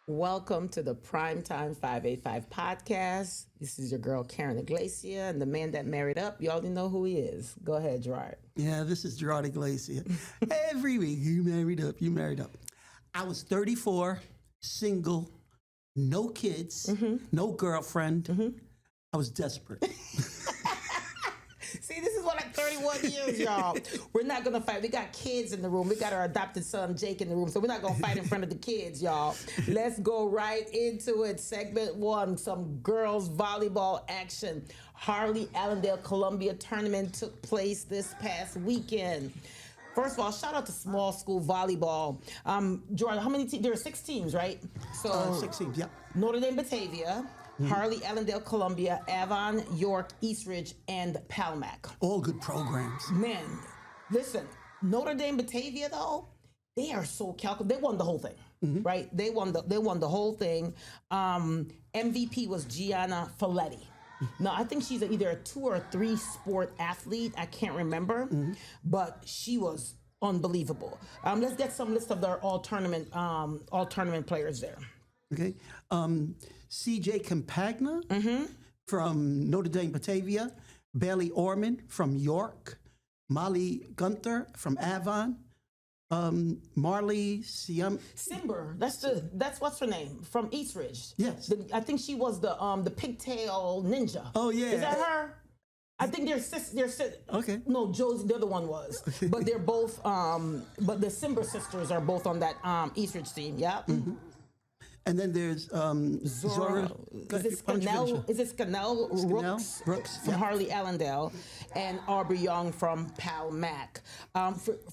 Welcome to the Primetime 585 podcast. This is your girl, Karen Iglesia, and the man that married up. You already know who he is. Go ahead, Gerard. Yeah, this is Gerard Iglesia. Every week, you married up, you married up. I was 34, single, no kids, no girlfriend. I was desperate. See, this is what, like 31 years, y'all. We're not going to fight. We got kids in the room. We got our adopted son, Jake, in the room. So we're not going to fight in front of the kids, y'all. Let's go right into it. Segment one, some girls volleyball action. Harley Allendale Columbia tournament took place this past weekend. First of all, shout out to small school volleyball. Jordan, how many teams? There are 6 teams, right? So 6 teams, yeah. Notre Dame Batavia, Harley Allendale Columbia, Avon, York, Eastridge, and Palmac. All good programs. Man, listen, Notre Dame Batavia though, they are so calculated. They won the whole thing, right? They won the whole thing. MVP was Gianna Folletti. Now, I think she's either a 2 or 3 sport athlete. I can't remember, but she was unbelievable. Let's get some list of their all tournament players there. Okay. CJ Campagna from Notre Dame Batavia, Bailey Orman from York, Molly Gunther from Avon, Marley Simber, that's what's her name, from Eastridge. Yes. I think she was the pigtail ninja. Oh, yeah. Is that her? I think they're Okay. No, Josie, the other one was. But they're both but the Simber sisters are both on that Eastridge team, yeah. And then there's Zora. Is it Scannell Rooks from Harley Allendale, and Aubrey Young from Palmac.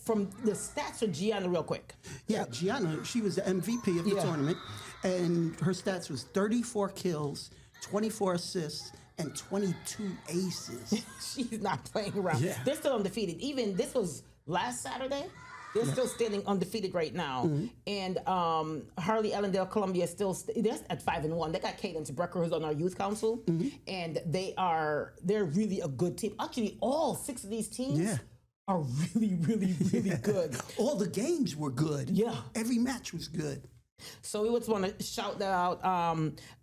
From the stats for Gianna, real quick. Yeah, Gianna, she was the MVP of the tournament, and her stats was 34 kills, 24 assists, and 22 aces. She's not playing around. Yeah. They're still undefeated. Even this was last Saturday. They're still standing undefeated right now. And Harley Allendale Columbia is they're at 5-1. They got Cadence Brecker, who's on our youth council, and they're really a good team. Actually, all 6 of these teams are really, really, really good. All the games were good. Yeah. Every match was good. So we just want to shout that out.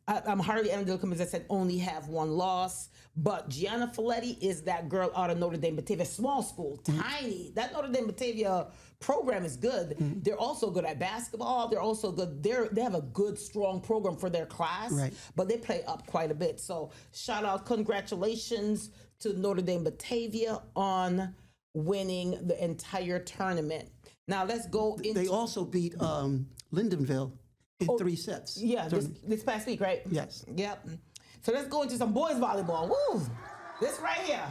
Harley Allendale, as I said, only have 1 loss. But Gianna Folletti is that girl out of Notre Dame Batavia, small school, tiny. That Notre Dame Batavia program is good. They're also good at basketball. They're also good. They have a good, strong program for their class, but they play up quite a bit. So shout out, congratulations to Notre Dame Batavia on winning the entire tournament. Now let's go into... They also beat Lindenville in 3 sets. Yeah, this past week, right? Yes. Yep. So let's go into some boys volleyball. Woo! This right here.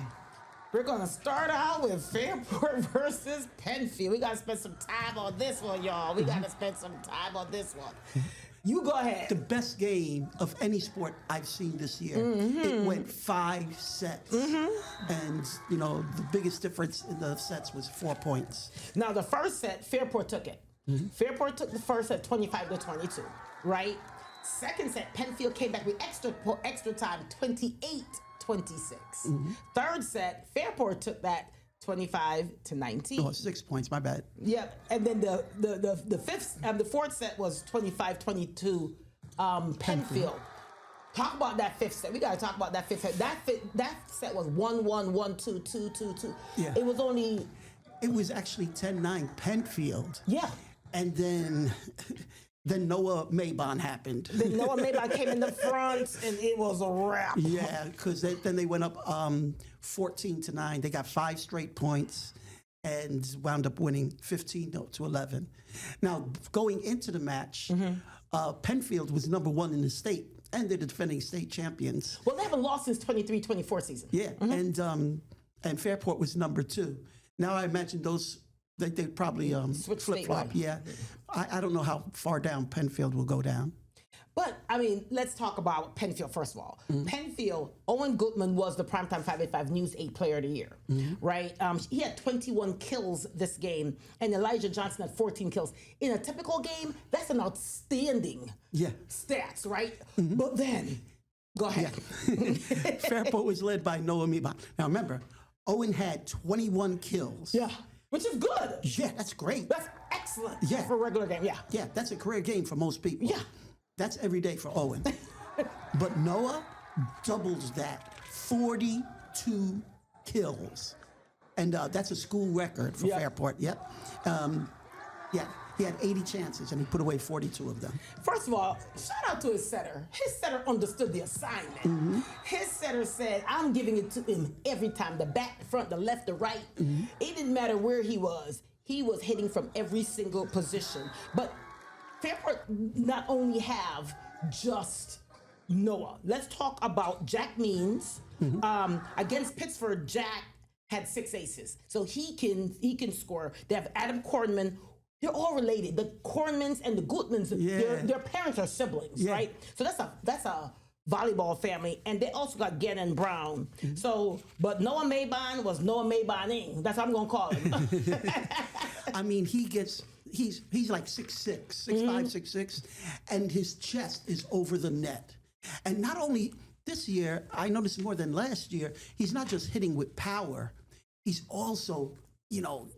We're going to start out with Fairport versus Penfield. We got to spend some time on this one, y'all. We got to spend some time on this one. You go ahead. The best game of any sport I've seen this year. It went 5 sets. And, the biggest difference in the sets was 4 points. Now, the first set, Fairport took it. Fairport took the first set 25-22, right? Second set, Penfield came back with extra time, 28-26. Third set, Fairport took that 25-19. Oh, 6 points, my bad. Yep. And then the fourth set was 25-22 Penfield. Talk about that 5th set. We got to talk about that 5th set. That set was 1-1, 1-2, 2-2. Yeah. It was actually 10-9 Penfield. Yeah. And then Noah Maybon happened. Then Noah Maybon came in the front, and it was a wrap. Yeah, because then they went up 14-9. They got 5 straight points and wound up winning 15-11. Now, going into the match, Penfield was number 1 in the state, and they're the defending state champions. Well, they haven't lost since 23-24 season. Yeah, and Fairport was number 2. Now, I imagine they probably flip-flop. Yeah, I don't know how far down Penfield will go down. But, I mean, let's talk about Penfield first of all. Penfield, Owen Goodman was the Primetime 585 News 8 Player of the Year, right? He had 21 kills this game, and Elijah Johnson had 14 kills. In a typical game, that's an outstanding stats, right? But then, go ahead. Yeah. Fairport was led by Noah Maybon. Now, remember, Owen had 21 kills. Yeah. Which is good. Yeah, that's great. That's excellent Yeah. for a regular game. Yeah. Yeah, that's a career game for most people. Yeah. That's every day for Owen. But Noah doubles that, 42 kills. And that's a school record for Fairport, yep. Yeah, he had 80 chances, and he put away 42 of them. First of all, shout out to his setter. His setter understood the assignment. Mm-hmm. His setter said, I'm giving it to him every time, the back, the front, the left, the right. Mm-hmm. It didn't matter where he was. He was hitting from every single position. But Fairport not only have just Noah. Let's talk about Jack Means. Against Pittsburgh, Jack had 6 aces, so he can score. They have Adam Kornman. They're all related. The Kornmans and the Gutmans, their parents are siblings, right? So that's a volleyball family, and they also got Gannon Brown. So, but Noah Maybon was Noah Mayboning. That's what I'm gonna call him. I mean, he's like 6'6", 6'5", 6'6", and his chest is over the net. And not only this year, I noticed more than last year, he's not just hitting with power, he's also,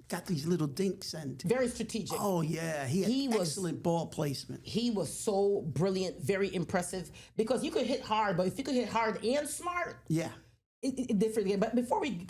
got these little dinks and... Very strategic. Oh, yeah. He had excellent ball placement. He was so brilliant, very impressive, because you could hit hard, but if you could hit hard and smart... Yeah. It different. But before we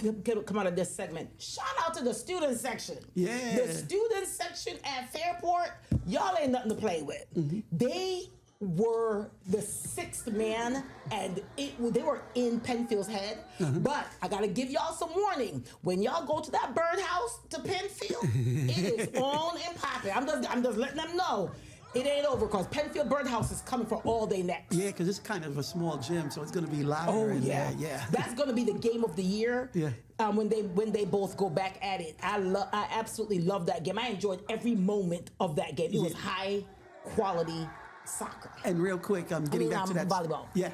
come out of this segment, shout out to the student section. Yeah. The student section at Fairport, y'all ain't nothing to play with. They were the 6th man, and they were in Penfield's head. But I gotta give y'all some warning. When y'all go to that birdhouse to Penfield, it is on and popping. I'm just letting them know. It ain't over, because Penfield Birdhouse is coming for all day next. Yeah, because it's kind of a small gym, so it's going to be louder. Oh, yeah. That's going to be the game of the year. Yeah. When they both go back at it. I absolutely love that game. I enjoyed every moment of that game. It was high quality soccer. And real quick, getting back to that volleyball. Yeah,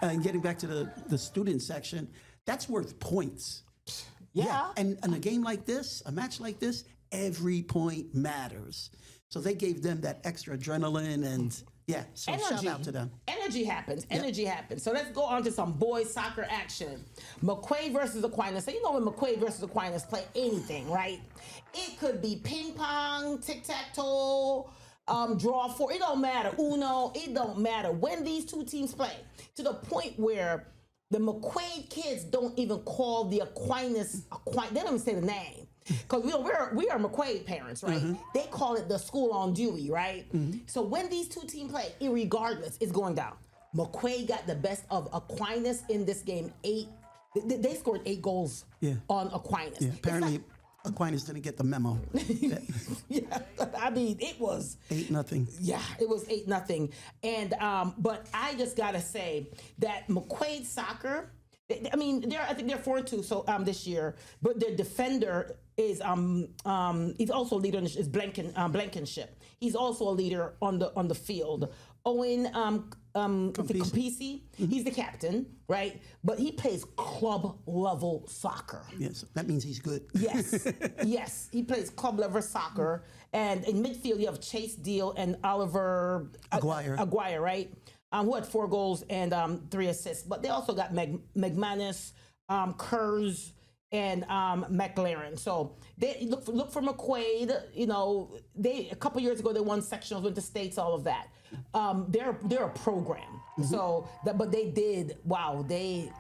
and getting back to the student section, that's worth points. Yeah. And a game like this, a match like this, every point matters. So they gave them that extra adrenaline, and so shout out to them. Energy happens. Energy happens. So let's go on to some boys soccer action. McQuaid versus Aquinas. So when McQuaid versus Aquinas play anything, right? It could be ping pong, tic-tac-toe, draw 4. It don't matter. Uno. It don't matter. When these two teams play, to the point where the McQuaid kids don't even call the Aquinas. They don't even say the name. Because we are McQuaid parents, right? They call it the school on Dewey, right? So when these two teams play, irregardless, it's going down. McQuaid got the best of Aquinas in this game. They scored 8 goals on Aquinas. Yeah, apparently Aquinas didn't get the memo. I mean, it was 8-0. Yeah, it was 8-0. And but I just gotta say that McQuaid soccer. I mean, I think they're 4-2 so this year, but their defender is he's also a leader is Blankenship. He's also a leader on the field. Owen Campisi, he's the captain, right? But he plays club level soccer. Yes, that means he's good. Yes, he plays club level soccer. And in midfield, you have Chase Deal and Oliver Aguirre, right? Who had 4 goals and 3 assists. But they also got McManus, Kurz, and McLaren. So they look for McQuaid. A couple years ago they won sectionals, went to states, all of that. They're a program. So but they did. Wow, they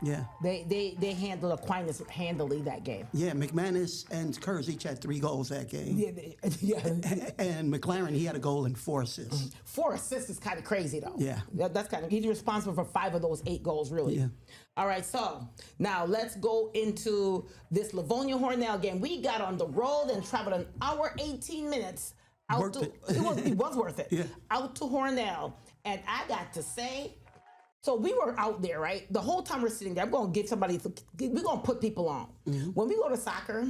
handled Aquinas handily that game. Yeah, McManus and Kurz each had 3 goals that game. And McLaren, he had a goal and 4 assists. 4 assists is kind of crazy though. Yeah, that's kind of. He's responsible for 5 of those 8 goals, really. Yeah. All right, so now let's go into this Livonia Hornell game. We got on the road and traveled an hour 18 minutes. It was worth it. Yeah. Out to Hornell, and I got to say. So we were out there, right? The whole time we're sitting there, we're going to put people on. When we go to soccer,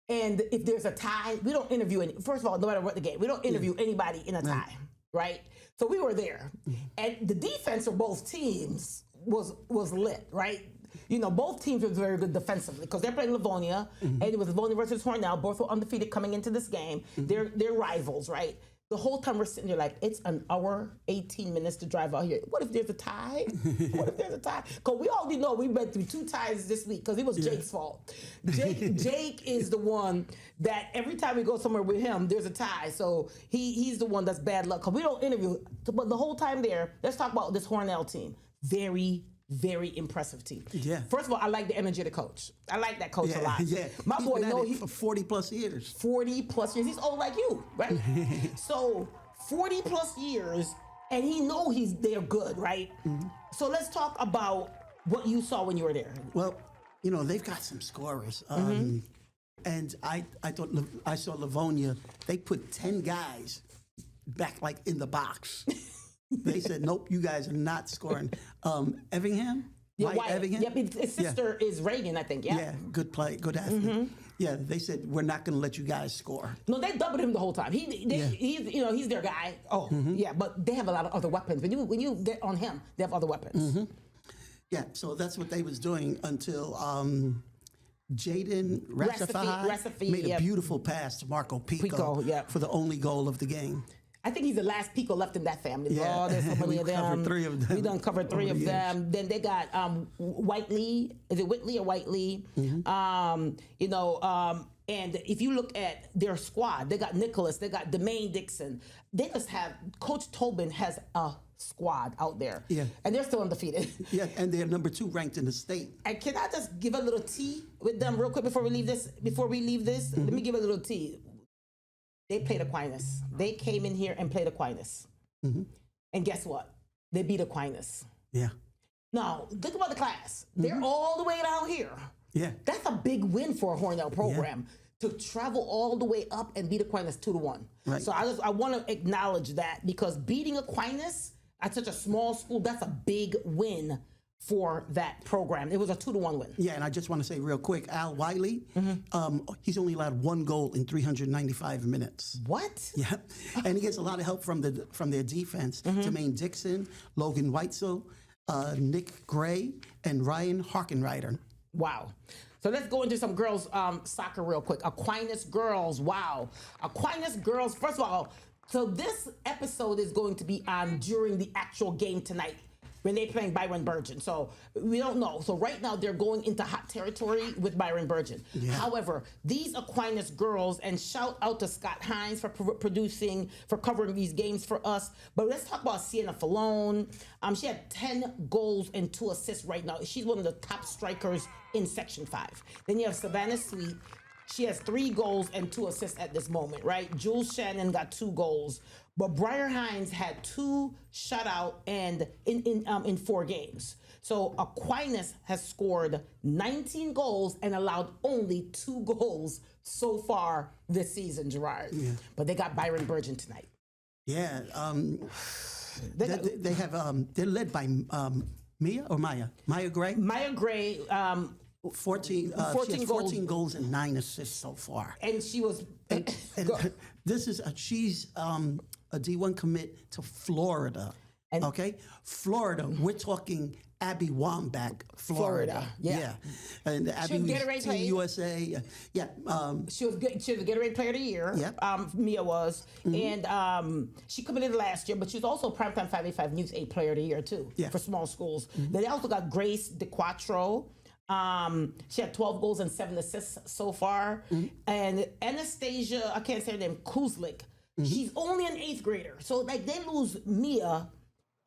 and if there's a tie, we don't interview first of all, no matter what the game, we don't interview anybody in a tie, right? So we were there. And the defense of both teams was lit, right? Both teams were very good defensively because they're playing Livonia, and it was Livonia versus Hornell. Both were undefeated coming into this game. They're rivals, right? The whole time we're sitting there like, it's an hour, 18 minutes to drive out here. What if there's a tie? What if there's a tie? Because we already know we went through 2 ties this week because it was Jake's fault. Jake is the one that every time we go somewhere with him, there's a tie. So he's the one that's bad luck. Because we don't interview. But the whole time there, let's talk about this Hornell team. Very, very impressive team. Yeah. First of all, I like the energy of the coach. I like that coach a lot. Yeah. My He's boy been at know it for 40 plus years. 40 plus years. He's old like you, right? So 40 plus years, and he know they're good, right? Mm-hmm. So let's talk about what you saw when you were there. Well, they've got some scorers. And I thought I saw Livonia. They put 10 guys back like in the box. They said, nope, you guys are not scoring. Effingham? Yeah, Wyatt Effingham? Yep, his sister is Reagan, I think, yeah? Yeah, good play, good athlete. Mm-hmm. Yeah, they said, we're not going to let you guys score. No, they doubled him the whole time. He's their guy. Oh, yeah, but they have a lot of other weapons. When you get on him, they have other weapons. Mm-hmm. Yeah, so that's what they was doing until Jaden Recife made a beautiful pass to Marco Pico for the only goal of the game. I think he's the last Pico left in that family. Yeah. Oh, there's so many of them. Covered 3 of them. We done covered 3 of them. Then they got Whiteley. Is it Whitley or Whiteley? Mm-hmm. And if you look at their squad, they got Nicholas, they got Demaine Dixon. They just have, Coach Tobin has a squad out there. Yeah. And they're still undefeated. Yeah, and they're number 2 ranked in the state. And can I just give a little tea with them real quick before we leave this? Mm-hmm. Let me give a little tea. They played Aquinas. They came in here and played Aquinas. Mm-hmm. And guess what? They beat Aquinas. Yeah. Now, think about the class. They're all the way down here. Yeah. That's a big win for a Hornell program to travel all the way up and beat Aquinas 2-1. Right. So I want to acknowledge that because beating Aquinas at such a small school, that's a big win for that program. It was a 2-1 win. Yeah, and I just want to say real quick, Al Wiley, he's only allowed 1 goal in 395 minutes. What? Yeah, and he gets a lot of help from their defense. Jermaine Dixon, Logan Weitzel, Nick Gray, and Ryan Harkenreiter. Wow. So let's go into some girls soccer real quick. Aquinas girls, wow. Aquinas girls, first of all, so this episode is going to be on during the actual game tonight, when they're playing Byron Burgeon. So we don't know. So right now they're going into hot territory with Byron Burgeon. Yeah. However, these Aquinas girls, and shout out to Scott Hines for covering these games for us. But let's talk about Sienna Falone. She had 10 goals and 2 assists right now. She's one of the top strikers in Section 5. Then you have Savannah Sweet. She has 3 goals and 2 assists at this moment, right? Jules Shannon got 2 goals. But Briar Hines had 2 shutout and in 4 games. So Aquinas has scored 19 goals and allowed only 2 goals so far this season, Gerard. Yeah. But they got Byron Burgeon tonight. Yeah. They have they're led by Mia or Maya? Maya Gray? Maya Gray. 14 goals and 9 assists so far. And she was... she's a D1 commit to Florida. Okay? Florida, we're talking Abby Wambach, Florida. Yeah. And Abby was Team USA. Yeah. She was good. She was a Gatorade Player of the Year. Yeah. Mia was. Mm-hmm. And she committed last year, but she was also Primetime 585 News 8 Player of the Year, too, for small schools. Mm-hmm. Then they also got Grace DeQuattro. She had 12 goals and 7 assists so far. Mm-hmm. And Anastasia, I can't say her name, Kuzlik, she's only an 8th grader. So, like, they lose Mia,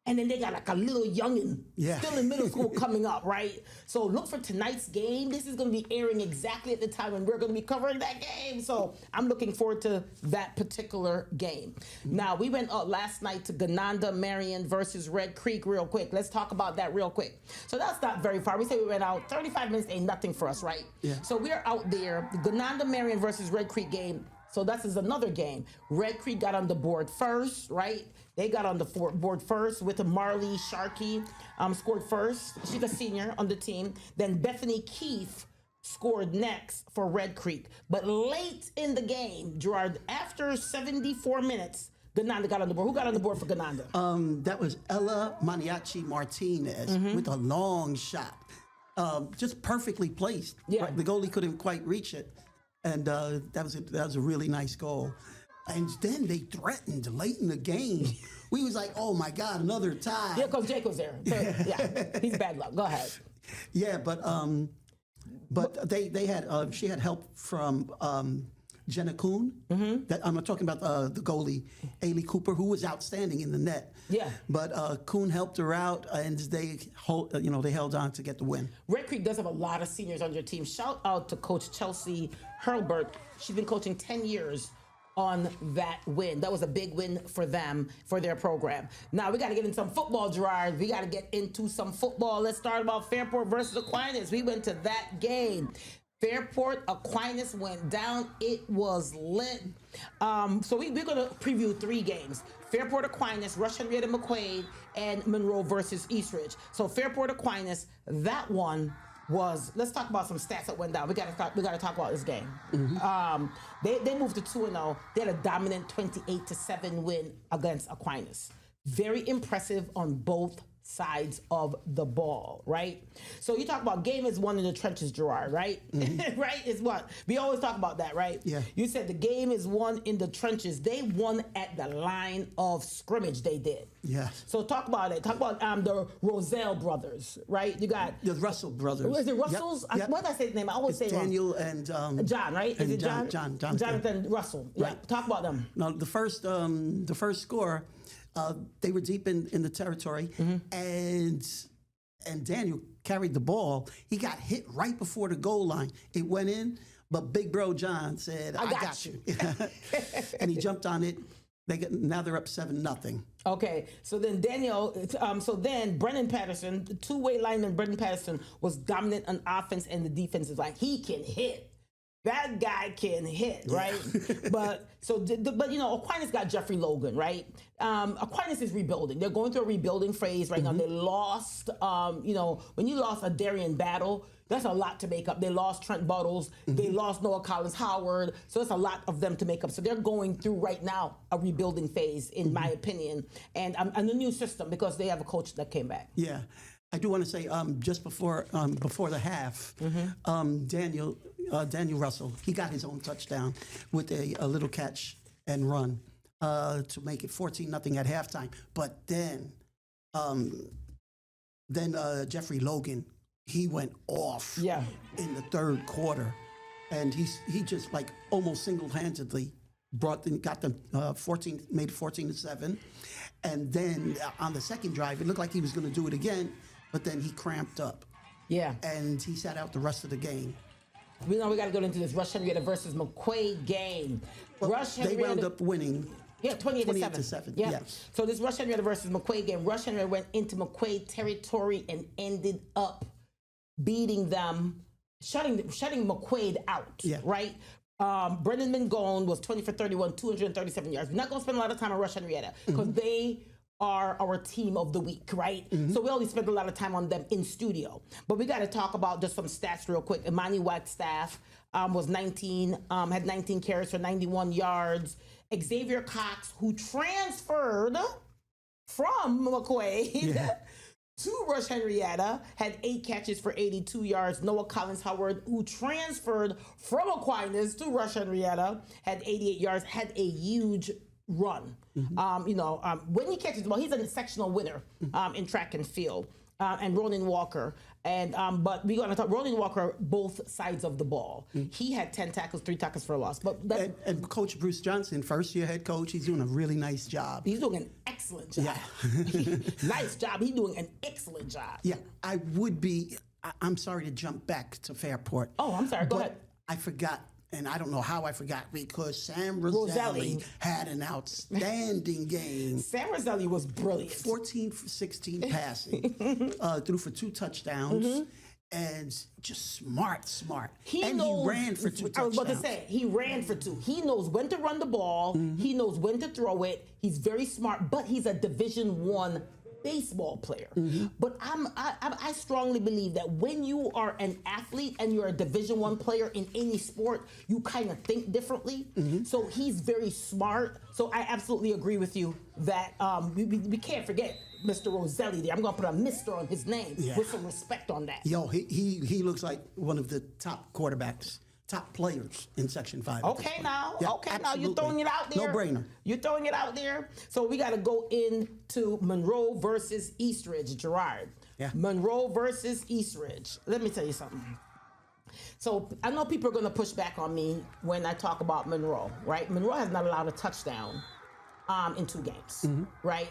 and then they got, like, a little youngin' still in middle school coming up, right? So, look for tonight's game. This is going to be airing exactly at the time when we're going to be covering that game. So, I'm looking forward to that particular game. Mm-hmm. Now, we went last night to Gananda Marion versus Red Creek real quick. Let's talk about that real quick. So, that's not very far. We say we went out 35 minutes, ain't nothing for us, right? Yeah. So, we're out there, the Gananda Marion versus Red Creek game. So this is another game. Red Creek got on the board first, right? They got on the board first with Marley Sharkey scored first. She's a senior on the team. Then Bethany Keefe scored next for Red Creek. But late in the game, Gerard, after 74 minutes, Gananda got on the board. Who got on the board for Gananda? That was Ella Maniaci Martinez with a long shot. Just perfectly placed. Yeah. Right? The goalie couldn't quite reach it. And that was a really nice goal. And then they threatened late in the game. We was like, oh my God, another tie. Yeah, Coach Jake was there. So, yeah, he's bad luck. Go ahead. Yeah, but they had she had help from Jenna Kuhn. That I'm talking about the goalie, Ailey Cooper, who was outstanding in the net. Yeah. But Kuhn helped her out, and they held on to get the win. Red Creek does have a lot of seniors on their team. Shout out to Coach Chelsea Hurlbert. She's been coaching 10 years on that win. That was a big win for them, for their program. Now we got to get into some football, Gerard. We got to get into some football. Let's start about Fairport versus Aquinas. We went to that game. Fairport Aquinas went down. It was lit. So we're going to preview 3 games. Fairport Aquinas, Rush Henrietta McQuaid, and Monroe versus Eastridge. So Fairport Aquinas, that one was, let's talk about some stats that went down. We got to talk about this game. They moved to 2-0. They had a dominant 28-7 win against Aquinas. Very impressive on both sides of the ball, right? So you talk about game is won in the trenches, Gerard, right? Right? Is what? We always talk about that, right? Yeah. You said the game is won in the trenches. They won at the line of scrimmage, they did. Yeah. So talk about it. Talk about the Roselle brothers, right? You got The Russell brothers. Is it Russell's? Yep. What did I say the name? I always say Daniel wrong. and John, right? Is it John? Jonathan. Jonathan Russell. Yeah. Right. Talk about them. No, the first score, they were deep in the territory, and Daniel carried the ball. He got hit right before the goal line. It went in, but Big Bro John said, "I got you," and he jumped on it. Now they're up 7-0. Okay, so then Brennan Patterson, the two-way lineman Brennan Patterson, was dominant on offense and the defensive line. He can hit. That guy can hit, right? But Aquinas got Jeffrey Logan, right? Aquinas is rebuilding. They're going through a rebuilding phase right now. They lost, when you lost a Darien Battle, that's a lot to make up. They lost Trent Buttles. They lost Noah Collins Howard. So it's a lot of them to make up. So they're going through right now a rebuilding phase, in my opinion, and a new system because they have a coach that came back. Yeah. I do want to say just before the half, Daniel Russell, he got his own touchdown with a little catch and run to make it 14-0 at halftime. But then Jeffrey Logan, he went off in the third quarter, and he just like almost single-handedly got them 14, made it 14-7, and then on the second drive, it looked like he was going to do it again. But then he cramped up. Yeah. And he sat out the rest of the game. We know we got to go into this Rush Henrietta versus McQuaid game. Well, they wound up winning. Yeah, 28-7. Yeah. Yes. So this Rush Henrietta versus McQuaid game, Rush Henrietta went into McQuaid territory and ended up beating them, shutting McQuaid out. Yeah. Right? Brendan Mangone was 20 for 31, 237 yards. We're not going to spend a lot of time on Rush Henrietta because they are our team of the week, right? So we only spend a lot of time on them in studio. But we got to talk about just some stats real quick. Imani Wagstaff was 19, had 19 carries for 91 yards. Xavier Cox, who transferred from McQuaid to Rush Henrietta, had 8 catches for 82 yards. Noah Collins Howard, who transferred from Aquinas to Rush Henrietta, had 88 yards, had a huge run. When he catches the ball, he's a sectional winner in track and field. And Ronan Walker. But we're going to talk Ronan Walker, both sides of the ball. He had 10 tackles, 3 tackles for a loss. But and Coach Bruce Johnson, first-year head coach, he's doing a really nice job. He's doing an excellent job. Yeah. Nice job. He's doing an excellent job. Yeah, I'm sorry to jump back to Fairport. Oh, I'm sorry. Go ahead. I forgot. And I don't know how I forgot because Sam Roselli had an outstanding game. Sam Roselli was brilliant. 14 for 16 passing, threw for 2 touchdowns, and just smart. He ran for 2 touchdowns. I was about to say, he ran for 2. He knows when to run the ball. He knows when to throw it. He's very smart, but he's a Division I baseball player. But I strongly believe that when you are an athlete and you're a Division I player in any sport, you kind of think differently. So he's very smart. So I absolutely agree with you that we can't forget Mr. Roselli there. I'm going to put a Mr. on his name with some respect on that. Yo, he looks like one of the top quarterbacks top players in Section 5. Okay, now. Yeah, Okay, now you're absolutely. throwing it out there. No brainer. You're throwing it out there. So we got to go into Monroe versus Eastridge, Gerard. Yeah. Monroe versus Eastridge. Let me tell you something. So I know people are going to push back on me when I talk about Monroe, right? Monroe has not allowed a touchdown in 2 games, right?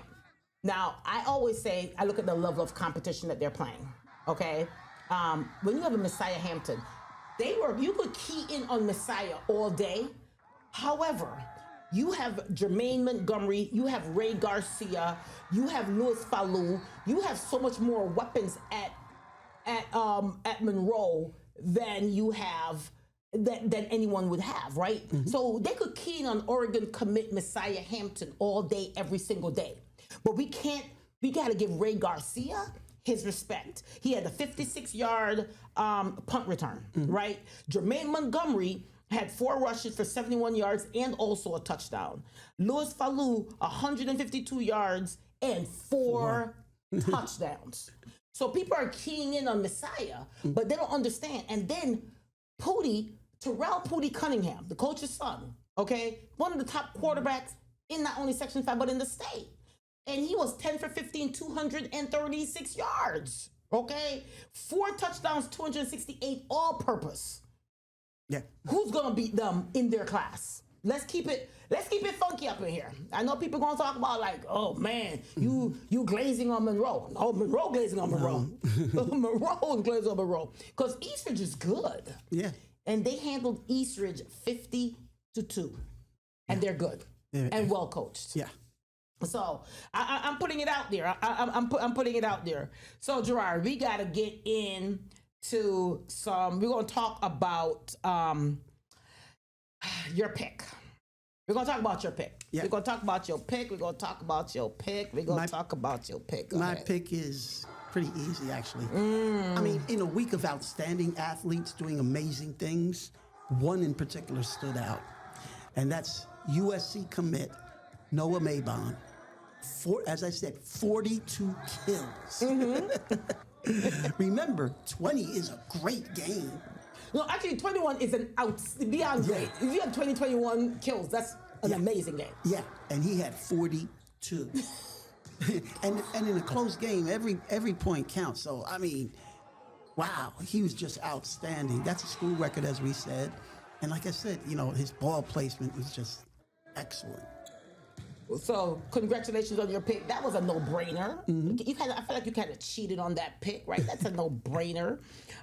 Now, I always say I look at the level of competition that they're playing, okay? When you have a Messiah Hampton, you could key in on Messiah all day. However, you have Jermaine Montgomery, you have Ray Garcia, you have Louis Falou, you have so much more weapons at Monroe than you have than anyone would have, right? So they could key in on Oregon commit Messiah Hampton all day, every single day. But we got to give Ray Garcia his respect. He had a 56-yard punt return, right? Jermaine Montgomery had 4 rushes for 71 yards and also a touchdown. Louis Falou, 152 yards and 4 touchdowns. So people are keying in on Messiah, but they don't understand. And then Terrell Pooty Cunningham, the coach's son, okay? One of the top quarterbacks in not only Section 5, but in the state. And he was 10 for 15, 236 yards, okay? 4 touchdowns, 268 all-purpose. Yeah. Who's gonna beat them in their class? Let's keep it funky up in here. I know people gonna talk about like, oh man, you glazing on Monroe. No, Monroe glazing on Monroe. Monroe glazing on Monroe. Because Eastridge is good. Yeah. And they handled Eastridge 50-2. And they're good. And well coached. Yeah. So I'm putting it out there. I'm putting it out there. So Gerard, we gotta get into some. We're gonna talk about your pick. We're gonna talk about your pick. Yeah. We're gonna talk about your pick. We're gonna talk about your pick. We're gonna talk about your pick. Go My ahead. pick is pretty easy, actually. I mean, in a week of outstanding athletes doing amazing things, one in particular stood out, and that's USC commit Noah Maybon. As I said, 42 kills. Remember, 20 is a great game. No, actually, 21 is beyond great. If you have 21 kills, that's an amazing game. Yeah, and he had 42. and in a close game, every point counts. So, I mean, wow, he was just outstanding. That's a school record, as we said. And like I said, his ball placement was just excellent. So congratulations on your pick. That was a no-brainer. I feel like you kind of cheated on that pick, right? That's a no-brainer.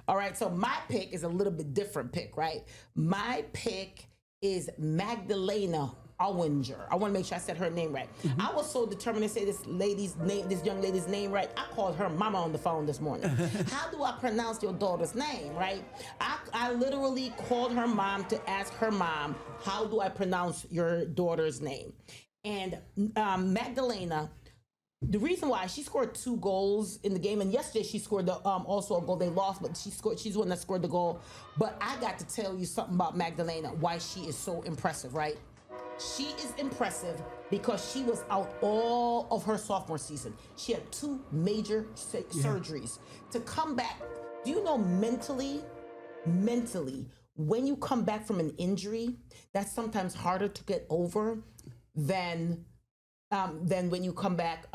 All right, so my pick is a little bit different pick, right? My pick is Magdalena Owinger. I want to make sure I said her name right. I was so determined to say this young lady's name right. I called her mama on the phone this morning. How do I pronounce your daughter's name, right? I literally called her mom to ask her mom, how do I pronounce your daughter's name? And Magdalena, the reason why she scored 2 goals in the game, and yesterday she scored also a goal. They lost, but she's the one that scored the goal. But I got to tell you something about Magdalena, why she is so impressive, right? She is impressive because she was out all of her sophomore season. She had 2 major surgeries. To come back, do you know mentally, when you come back from an injury, that's sometimes harder to get over than when you come back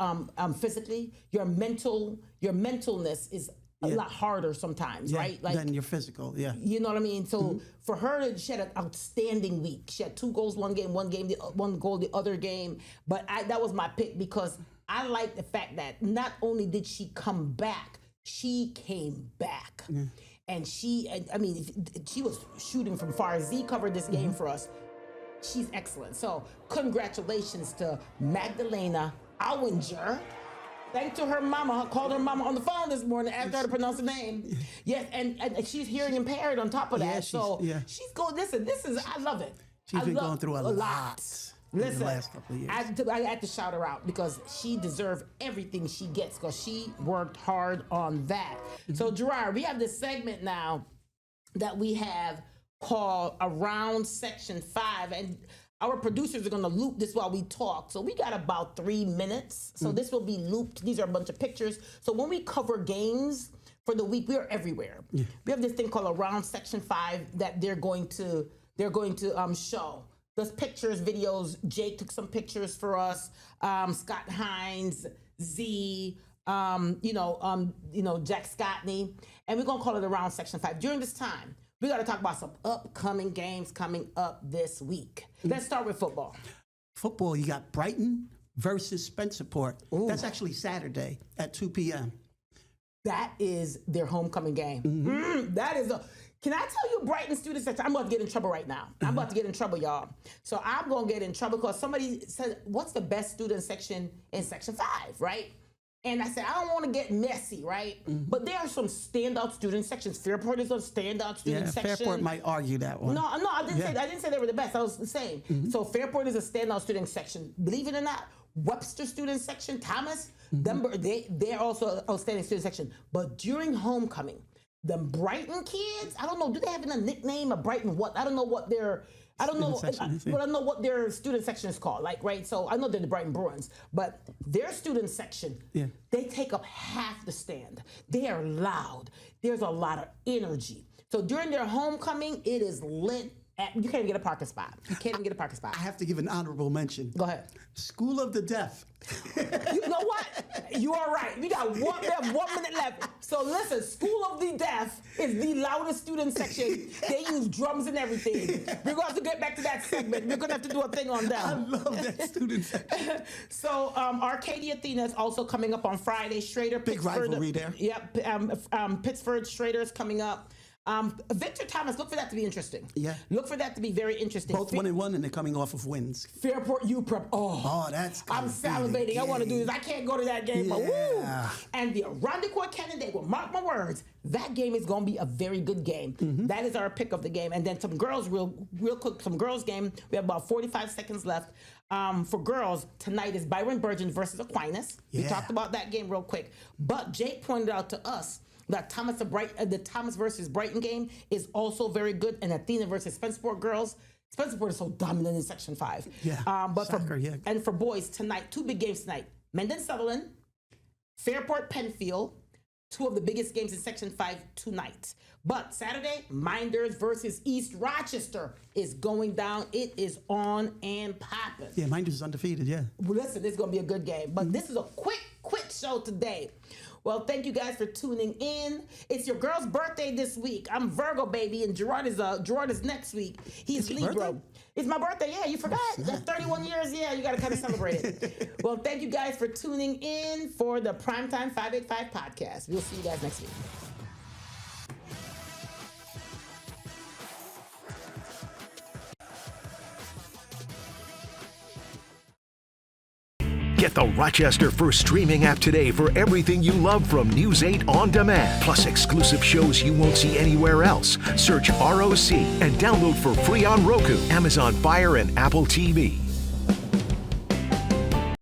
physically. Your mentalness is a lot harder sometimes, right? Like than your physical, yeah. You know what I mean? So for her, she had an outstanding week. She had 2 goals one goal the other game. But that was my pick because I like the fact that not only did she come back, she came back. Yeah. And she was shooting from far. Z covered this game for us. She's excellent. So congratulations to Magdalena Owinger. Thanks to her mama. Called her mama on the phone this morning, asked her to pronounce the name. Yes, and she's hearing impaired on top of that. She's going. Listen, I love it. She's been going through a lot. Listen, in the last couple of years. I had to shout her out because she deserved everything she gets because she worked hard on that. So Gerard, we have this segment now that we have called Around Section 5, and our producers are going to loop this while we talk. So we got about 3 minutes. So this will be looped. These are a bunch of pictures. So when we cover games for the week. We are everywhere. We have this thing called Around Section 5 that they're going to show. Those pictures, videos. Jake took some pictures for us. Scott Hines, Z, Jack Scottney, and we're gonna call it Around Section 5. During this time, we gotta talk about some upcoming games coming up this week. Let's start with football. Football, you got Brighton versus Spencerport. Ooh. That's actually Saturday at 2 p.m. That is their homecoming game. Can I tell you, Brighton student section? I'm about to get in trouble right now. I'm about to get in trouble, y'all. So I'm gonna get in trouble because somebody said, "What's the best student section in Section 5?" Right? And I said, I don't want to get messy, right? But there are some standout student sections. Fairport is a standout student section. Fairport might argue that one. No, I didn't say they were the best. I was saying. So Fairport is a standout student section. Believe it or not, Webster student section, Thomas, they're also a outstanding student section. But during homecoming, the Brighton kids, I don't know, do they have a nickname? A Brighton what? I don't know what their but I know what their student section is called. Like, right? So I know they're the Brighton Bruins, but their student section, they take up half the stand. They are loud. There's a lot of energy. So during their homecoming, it is lit. You can't even get a parking spot. I have to give an honorable mention. Go ahead. School of the Deaf. You know what? You are right. We have 1 minute left. So listen, School of the Deaf is the loudest student section. They use drums and everything. We're going to have to get back to that segment. We're going to have to do a thing on them. I love that student section. So Arcadia Athena is also coming up on Friday. Schrader, big Pittsford, rivalry there. Yep. Pittsford, Schrader is coming up. Victor Thomas, look for that to be interesting. Yeah. Look for that to be very interesting. Both 1-1 and they're coming off of wins. Fairport UPrep. Oh, that's I'm salivating. I want to do this. I can't go to that game, but woo! And the Irondequoit Canada, mark my words, that game is going to be a very good game. That is our pick of the game. And then some girls, real quick, some girls game. We have about 45 seconds left. For girls, tonight is Byron Burgeon versus Aquinas. We talked about that game real quick. But Jake pointed out to us that the Thomas versus Brighton game is also very good, and Athena versus Spencerport girls. Spencerport is so dominant in Section 5. And for boys tonight, 2 big games tonight: Mendon Sutherland, Fairport Penfield, 2 of the biggest games in Section 5 tonight. But Saturday, Minders versus East Rochester is going down. It is on and popping. Yeah, Minders is undefeated. Yeah. Well, listen, this is going to be a good game. But this is a quick show today. Well, thank you guys for tuning in. It's your girl's birthday this week. I'm Virgo, baby, and Gerard is next week. He's Libra. Birthday? It's my birthday. Yeah, you forgot. That's 31 years. Yeah, you got to kind of celebrate it. Well, thank you guys for tuning in for the Primetime 585 podcast. We'll see you guys next week. Get the Rochester First streaming app today for everything you love from News 8 On Demand, plus exclusive shows you won't see anywhere else. Search ROC and download for free on Roku, Amazon Fire, and Apple TV.